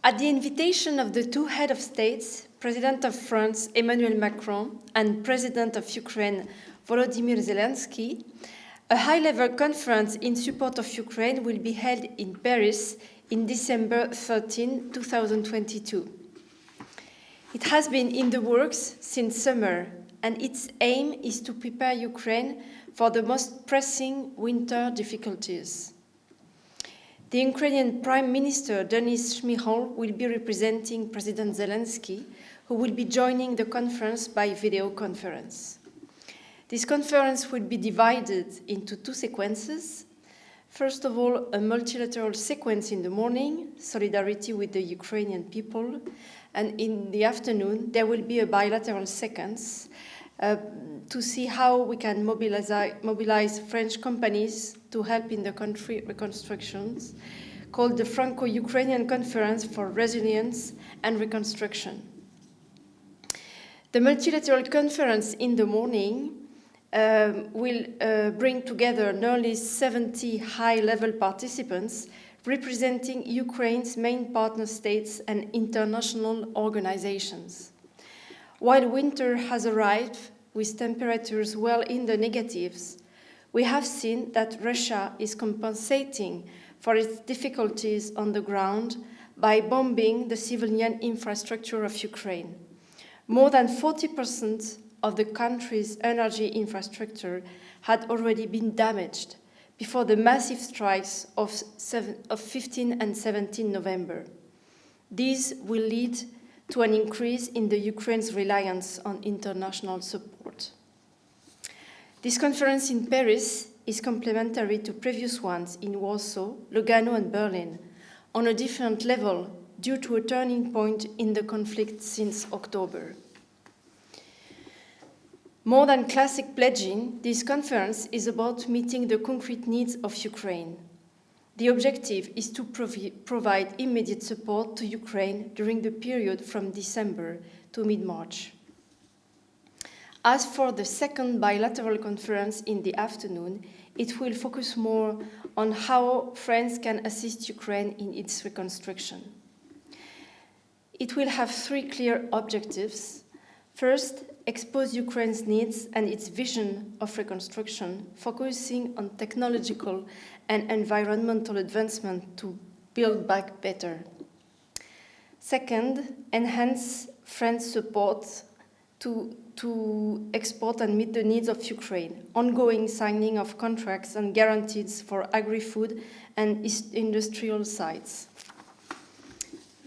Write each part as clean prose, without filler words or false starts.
At the invitation of the two heads of states, President of France Emmanuel Macron and President of Ukraine Volodymyr Zelensky, a high-level conference in support of Ukraine will be held in Paris in December 13, 2022. It has been in the works since summer, and its aim is to prepare Ukraine for the most pressing winter difficulties. The Ukrainian Prime Minister Denis Shmyhal will be representing President Zelensky, who will be joining the conference by video conference. This conference will be divided into two sequences. First of all, a multilateral sequence in the morning, solidarity with the Ukrainian people, and in the afternoon, there will be a bilateral sequence to see how we can mobilize French companies to help in the country reconstructions, called the Franco-Ukrainian Conference for Resilience and Reconstruction. The multilateral conference in the morning will bring together nearly 70 high-level participants representing Ukraine's main partner states and international organizations. While winter has arrived with temperatures well in the negatives, we have seen that Russia is compensating for its difficulties on the ground by bombing the civilian infrastructure of Ukraine. More than 40% of the country's energy infrastructure had already been damaged before the massive strikes of 15 and 17 November. These will lead to an increase in the Ukraine's reliance on international support. This conference in Paris is complementary to previous ones in Warsaw, Lugano, and Berlin, on a different level due to a turning point in the conflict since October. More than classic pledging, this conference is about meeting the concrete needs of Ukraine. The objective is to provide immediate support to Ukraine during the period from December to mid-March. As for the second bilateral conference in the afternoon, it will focus more on how France can assist Ukraine in its reconstruction. It will have three clear objectives. First, expose Ukraine's needs and its vision of reconstruction, focusing on technological and environmental advancement to build back better. Second, enhance France's support to export and meet the needs of Ukraine, ongoing signing of contracts and guarantees for agri-food and industrial sites.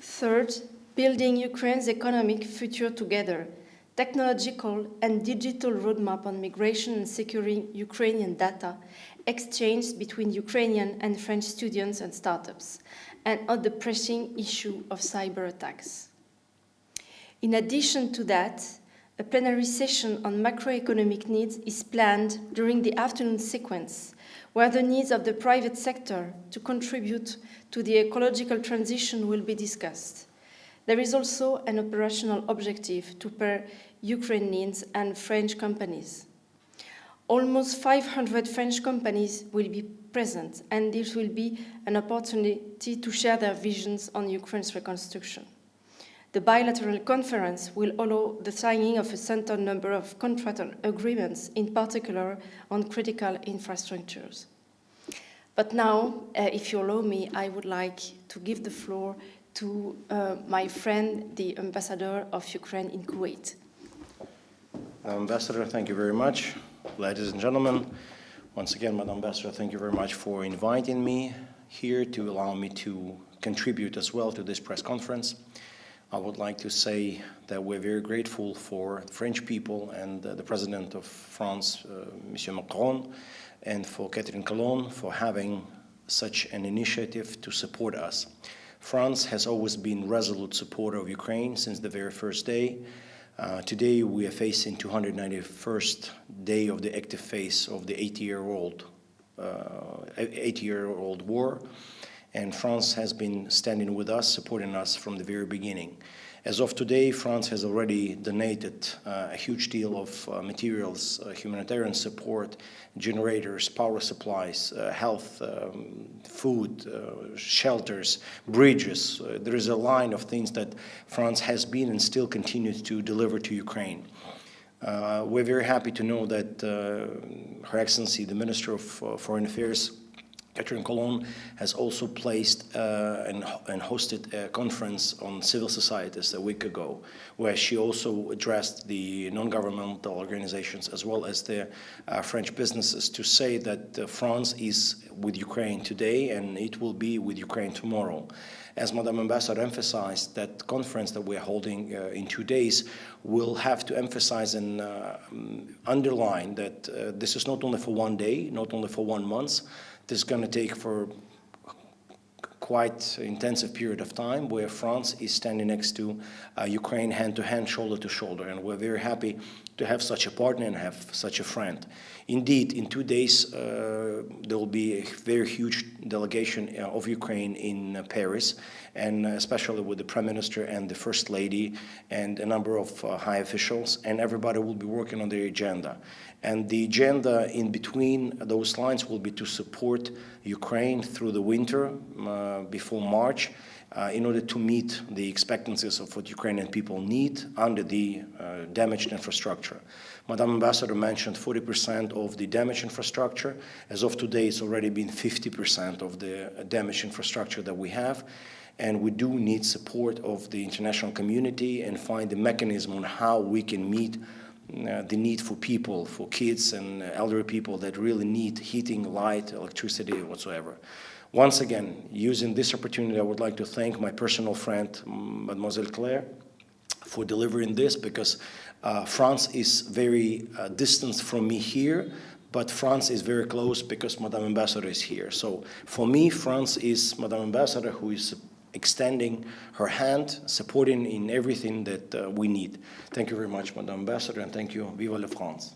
Third, building Ukraine's economic future together, technological and digital roadmap on migration and securing Ukrainian data exchanged between Ukrainian and French students and startups, and on the pressing issue of cyber attacks. In addition to that, a plenary session on macroeconomic needs is planned during the afternoon sequence, where the needs of the private sector to contribute to the ecological transition will be discussed. There is also an operational objective to pair Ukrainians and French companies. Almost 500 French companies will be present, and this will be an opportunity to share their visions on Ukraine's reconstruction. The bilateral conference will allow the signing of a certain number of contractual agreements, in particular on critical infrastructures. But now, if you allow me, I would like to give the floor to my friend, the Ambassador of Ukraine in Kuwait. Ambassador, thank you very much. Ladies and gentlemen, once again, Madam Ambassador, thank you very much for inviting me here to allow me to contribute as well to this press conference. I would like to say that we're very grateful for the French people and the President of France, Monsieur Macron, and for Catherine Colonna for having such an initiative to support us. France has always been a resolute supporter of Ukraine since the very first day. Today we are facing 291st day of the active phase of the 80-year-old war, And France has been standing with us, supporting us from the very beginning. As of today, France has already donated a huge deal of materials, humanitarian support, generators, power supplies, health, food, shelters, bridges. There is a line of things that France has been and still continues to deliver to Ukraine. We're very happy to know that Her Excellency, the Minister of Foreign Affairs, Catherine Colon, has also placed and hosted a conference on civil societies a week ago, where she also addressed the non-governmental organizations as well as the French businesses to say that France is with Ukraine today and it will be with Ukraine tomorrow. As Madam Ambassador emphasized, that conference that we're holding in 2 days will have to emphasize and underline that this is not only for 1 day, not only for 1 month. This is going to take for quite intensive period of time where France is standing next to Ukraine hand-to-hand, shoulder-to-shoulder. And we're very happy to have such a partner and have such a friend. Indeed, in 2 days, there will be a very huge delegation of Ukraine in Paris, and especially with the Prime Minister and the First Lady and a number of high officials, and everybody will be working on their agenda. And the agenda in between those lines will be to support Ukraine through the winter before March in order to meet the expectancies of what Ukrainian people need under the damaged infrastructure. Madam Ambassador mentioned 40% of the damaged infrastructure. As of today, it's already been 50% of the damaged infrastructure that we have. And we do need support of the international community and find a mechanism on how we can meet the need for people, for kids and elderly people that really need heating, light, electricity, whatsoever. Once again, using this opportunity, I would like to thank my personal friend, Mademoiselle Claire, for delivering this, because France is very distant from me here, but France is very close because Madame Ambassador is here. So for me, France is Madame Ambassador who is extending her hand, supporting in everything that we need. Thank you very much, Madame Ambassador, and thank you. Vive la France.